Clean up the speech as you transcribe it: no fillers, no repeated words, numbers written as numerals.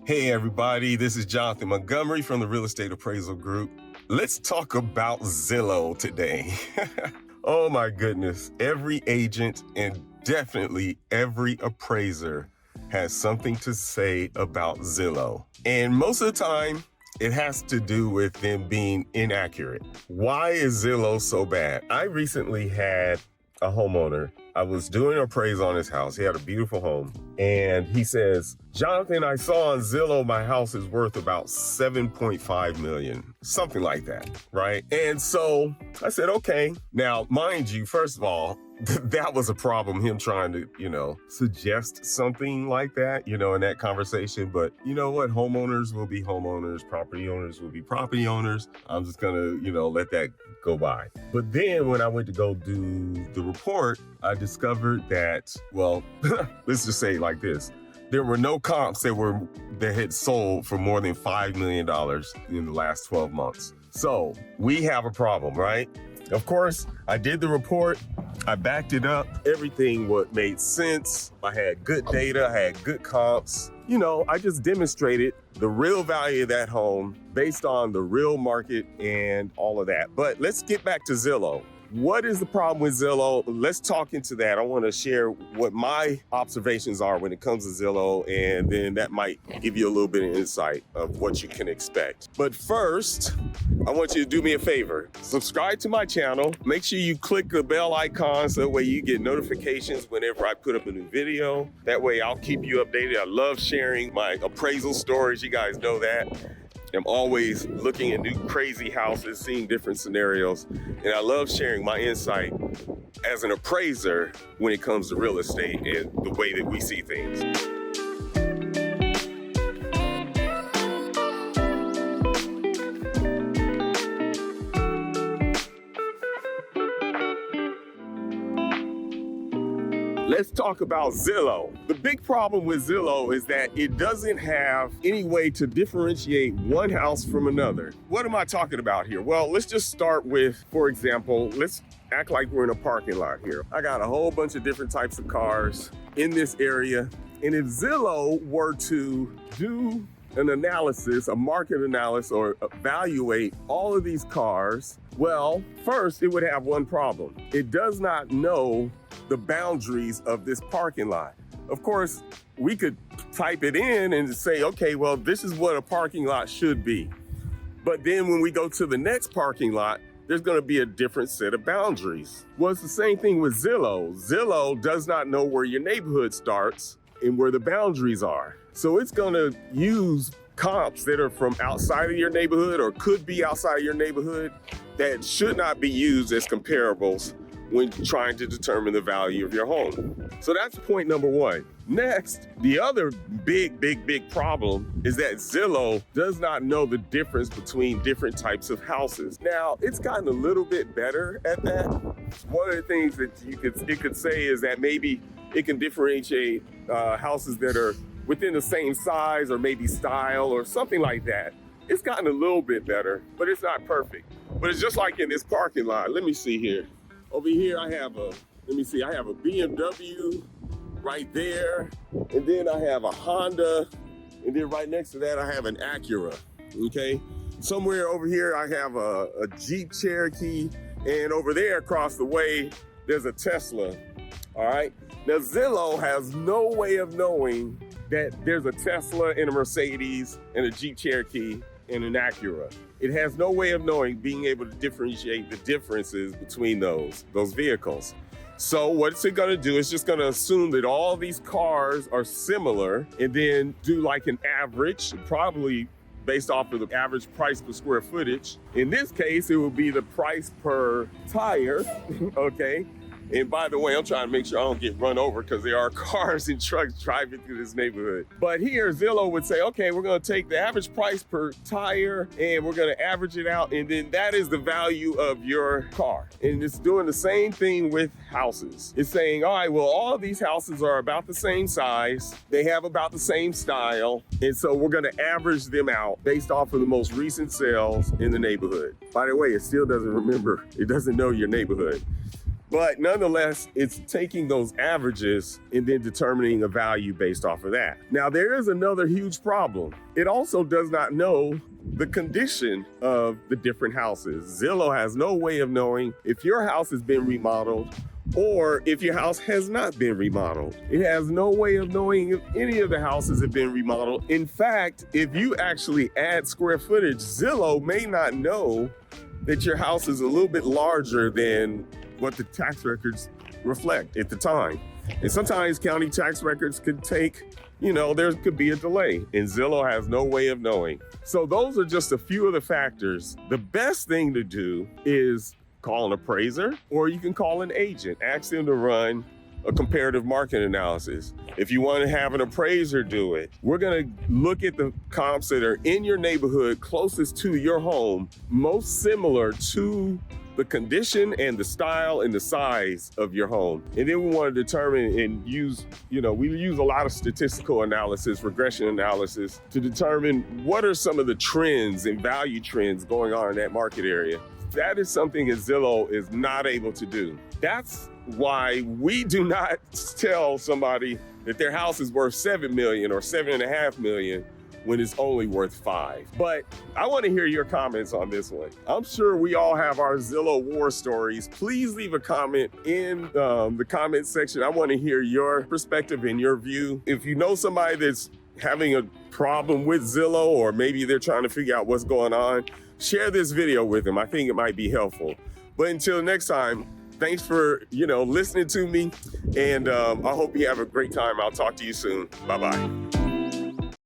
Hey everybody, this is Jonathan Montgomery from the Real Estate Appraisal Group. Let's talk about Zillow today. Oh my goodness, every agent and definitely every appraiser has something to say about Zillow. And most of the time, it has to do with them being inaccurate. Why is Zillow so bad? I recently had a homeowner. I was doing an appraisal on his house. He had a beautiful home. And he says, Jonathan, I saw on Zillow my house is worth about 7.5 million, something like that, right? And so I said, okay. Now, mind you, first of all, that was a problem, him trying to, suggest something like that, in that conversation. But you know what? Homeowners will be homeowners. Property owners will be property owners. I'm just going to, let that go by. But then when I went to go do the report, I discovered that, well, let's just say it like this. There were no comps that had sold for more than $5 million in the last 12 months. So we have a problem, right? Of course, I did the report. I backed it up. Everything made sense. I had good data. I had good comps. I just demonstrated the real value of that home based on the real market and all of that. But let's get back to Zillow. What is the problem with Zillow? Let's talk into that. I want to share what my observations are when it comes to Zillow, and then that might give you a little bit of insight of what you can expect. But first, I want you to do me a favor. Subscribe to my channel. Make sure you click the bell icon so that way you get notifications whenever I put up a new video. That way I'll keep you updated. I love sharing my appraisal stories. You guys know that. I'm always looking at new crazy houses, seeing different scenarios, and I love sharing my insight as an appraiser when it comes to real estate and the way that we see things. Let's talk about Zillow. The big problem with Zillow is that it doesn't have any way to differentiate one house from another. What am I talking about here? Well, let's just start with, for example, let's act like we're in a parking lot here. I got a whole bunch of different types of cars in this area. And if Zillow were to do an analysis, a market analysis, or evaluate all of these cars, well, first, it would have one problem. It does not know the boundaries of this parking lot. Of course, we could type it in and say, okay, well, this is what a parking lot should be. But then when we go to the next parking lot, there's going to be a different set of boundaries. Well, it's the same thing with Zillow. Zillow does not know where your neighborhood starts and where the boundaries are. So it's going to use comps that are from outside of your neighborhood or could be outside of your neighborhood that should not be used as comparables when trying to determine the value of your home. So that's point number one. Next, the other big problem is that Zillow does not know the difference between different types of houses. Now, it's gotten a little bit better at that. One of the things that it could say is that maybe it can differentiate houses that are within the same size or maybe style or something like that. It's gotten a little bit better, but it's not perfect. But it's just like in this parking lot. Let me see here. Over here, I have a BMW right there. And then I have a Honda. And then right next to that, I have an Acura, okay? Somewhere over here, I have a Jeep Cherokee. And over there across the way, there's a Tesla, all right? Now, Zillow has no way of knowing that there's a Tesla and a Mercedes and a Jeep Cherokee and an Acura. It has no way of knowing, being able to differentiate the differences between those vehicles. So what's it gonna do? It's just gonna assume that all these cars are similar and then do like an average, probably based off of the average price per square footage. In this case, it would be the price per tire, okay? And by the way, I'm trying to make sure I don't get run over because there are cars and trucks driving through this neighborhood. But here, Zillow would say, okay, we're going to take the average price per tire and we're going to average it out. And then that is the value of your car. And it's doing the same thing with houses. It's saying, all right, well, all of these houses are about the same size. They have about the same style. And so we're going to average them out based off of the most recent sales in the neighborhood. By the way, it still doesn't know your neighborhood. But nonetheless, it's taking those averages and then determining a value based off of that. Now, there is another huge problem. It also does not know the condition of the different houses. Zillow has no way of knowing if your house has been remodeled or if your house has not been remodeled. It has no way of knowing if any of the houses have been remodeled. In fact, if you actually add square footage, Zillow may not know that your house is a little bit larger than what the tax records reflect at the time. And sometimes county tax records could take, there could be a delay, and Zillow has no way of knowing. So those are just a few of the factors. The best thing to do is call an appraiser, or you can call an agent. Ask them to run a comparative market analysis. If you want to have an appraiser do it, we're going to look at the comps that are in your neighborhood closest to your home, most similar to the condition and the style and the size of your home. And then we want to determine and use, we use a lot of statistical analysis, regression analysis to determine what are some of the trends and value trends going on in that market area. That is something that Zillow is not able to do. That's why we do not tell somebody that their house is worth $7 million or $7.5 million when it's only worth $5 million. But I want to hear your comments on this one. I'm sure we all have our Zillow war stories. Please leave a comment in the comment section. I want to hear your perspective and your view. If you know somebody that's having a problem with Zillow, or maybe they're trying to figure out what's going on, share this video with them. I think it might be helpful. But until next time, thanks for listening to me, and I hope you have a great time. I'll talk to you soon. Bye-bye.